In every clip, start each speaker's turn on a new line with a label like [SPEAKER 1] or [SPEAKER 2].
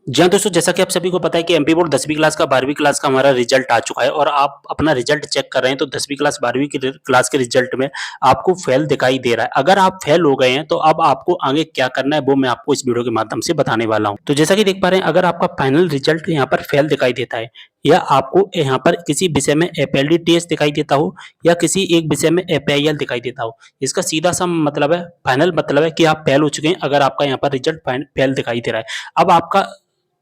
[SPEAKER 1] जी हाँ दोस्तों, जैसा कि आप सभी को पता है कि एमपी बोर्ड 10वीं क्लास का 12वीं क्लास का हमारा रिजल्ट आ चुका है और आप अपना रिजल्ट चेक कर रहे हैं तो 10वीं क्लास 12वीं की क्लास के रिजल्ट में आपको फेल दिखाई दे रहा है। अगर आप फेल हो गए हैं तो अब आपको आगे क्या करना है वो मैं आपको इस वीडियो के माध्यम से बताने वाला हूँ। तो जैसा कि देख पा रहे हैं, अगर आपका फाइनल रिजल्ट यहाँ पर फेल दिखाई देता है या आपको यहाँ पर किसी विषय में एपीएलडी टीएस दिखाई देता हो या किसी एक विषय में एपीआईएल दिखाई देता हो, इसका सीधा सा मतलब है, फाइनल मतलब है कि आप फेल हो चुके हैं। अगर आपका यहाँ पर रिजल्ट फेल दिखाई दे रहा है,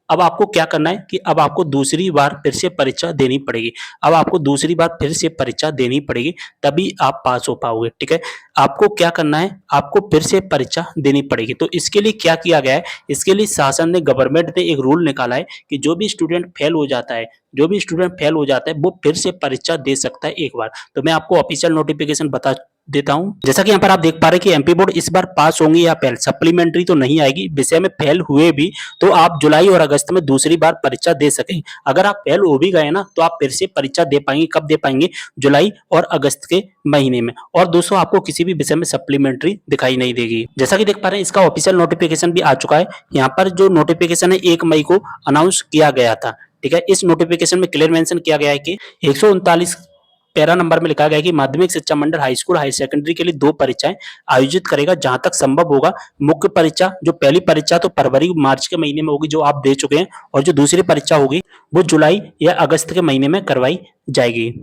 [SPEAKER 1] अब आपको क्या करना है कि अब आपको दूसरी बार फिर से परीक्षा देनी पड़ेगी। अब आपको दूसरी बार फिर से परीक्षा देनी पड़ेगी, तभी आप पास हो पाओगे, ठीक है? आपको क्या करना है, आपको फिर से परीक्षा देनी पड़ेगी। तो इसके लिए क्या किया गया है, इसके लिए शासन ने, गवर्नमेंट ने एक रूल निकाला है कि जो भी स्टूडेंट फेल हो जाता है, जो भी स्टूडेंट फेल हो जाता है वो फिर से परीक्षा दे सकता है एक बार। तो मैं आपको ऑफिशियल नोटिफिकेशन बता देता हूं। जैसा कि यहाँ पर आप देख पा रहे हैं कि एमपी बोर्ड इस बार पास होंगे या फेल, सप्लीमेंट्री तो नहीं आएगी। विषय में फेल हुए भी तो आप जुलाई और अगस्त में दूसरी बार परीक्षा दे सकें। अगर आप फेल हो भी गए ना तो आप फिर से परीक्षा दे पाएंगे। कब दे पाएंगे? जुलाई और अगस्त के महीने में। और दोस्तों, आपको किसी भी विषय में सप्लीमेंट्री दिखाई नहीं देगी। जैसा कि देख पा रहे हैं, इसका ऑफिशियल नोटिफिकेशन भी आ चुका है। यहाँ पर जो नोटिफिकेशन है 1 मई को अनाउंस किया गया था, ठीक है? इस नोटिफिकेशन में क्लियर मेंशन किया गया है कि 139 पैरा नंबर में लिखा गया है कि माध्यमिक शिक्षा मंडल हाई स्कूल हाई सेकेंडरी के लिए 2 परीक्षाएं आयोजित करेगा जहां तक संभव होगा। मुख्य परीक्षा, जो पहली परीक्षा तो फरवरी मार्च के महीने में होगी जो आप दे चुके हैं, और जो दूसरी परीक्षा होगी वो जुलाई या अगस्त के महीने में करवाई जाएगी।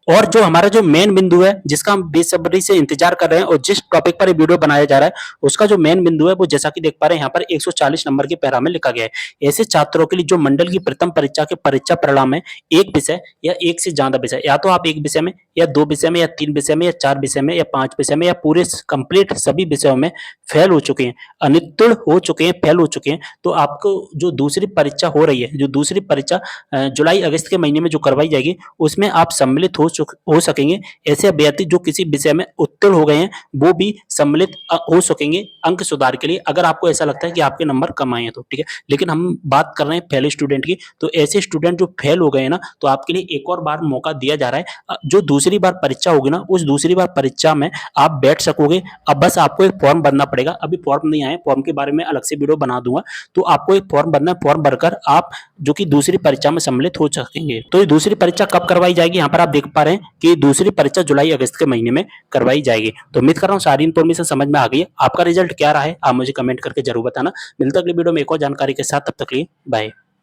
[SPEAKER 1] और जो हमारा जो मेन बिंदु है, जिसका हम बेसब्री से इंतजार कर रहे हैं और जिस टॉपिक पर ये वीडियो बनाया जा रहा है, उसका जो मेन बिंदु है वो जैसा कि देख पा रहे हैं यहाँ पर 140 नंबर के पैरा में लिखा गया है। ऐसे छात्रों के लिए जो मंडल की प्रथम परीक्षा के परीक्षा परिणाम है, एक विषय या एक से ज्यादा विषय, या तो आप एक विषय में या 2 विषय में या 3 विषय में या 4 विषय में या 5 विषय में या पूरे कंप्लीट सभी विषयों में फेल हो चुके हैं, अनुत्तीर्ण हो चुके हैं, फेल हो चुके हैं, तो आपको जो दूसरी परीक्षा हो रही है, जो दूसरी परीक्षा जुलाई अगस्त के महीने में जो करवाई जाएगी, उसमें आप सम्मिलित हो सकेंगे। ऐसे अभ्यर्थी जो किसी विषय में उत्तीर्ण हो गए हैं वो भी सम्मिलित हो सकेंगे अंक सुधार के लिए, अगर आपको ऐसा लगता है कि आपके नंबर कम आए हैं तो, ठीक है? लेकिन हम बात कर रहे हैं फेल स्टूडेंट की, तो ऐसे स्टूडेंट जो फेल हो गए हैं ना, तो आपके लिए एक और बार मौका दिया जा रहा है। जो दूसरी बार परीक्षा होगी ना, उस दूसरी बार परीक्षा में आप बैठ सकोगे। अब बस आपको एक फॉर्म भरना पड़ेगा। अभी फॉर्म नहीं आए, फॉर्म के बारे में अलग से वीडियो बना दूंगा। तो आपको एक फॉर्म भरना है, फॉर्म भरकर आप जो कि दूसरी परीक्षा में सम्मिलित हो सकेंगे। तो ये दूसरी परीक्षा कब करवाई जाएगी, यहाँ पर आप देख पा रहे हैं कि दूसरी परीक्षा जुलाई अगस्त के महीने में करवाई जाएगी। तो उम्मीद कर रहा हूँ सारी इन्फॉर्मेशन समझ में आ गई है। आपका रिजल्ट क्या रहा है आप मुझे कमेंट करके जरूर बताना। मिलता अगली वीडियो में एक और जानकारी के साथ, तब तक के लिए बाय।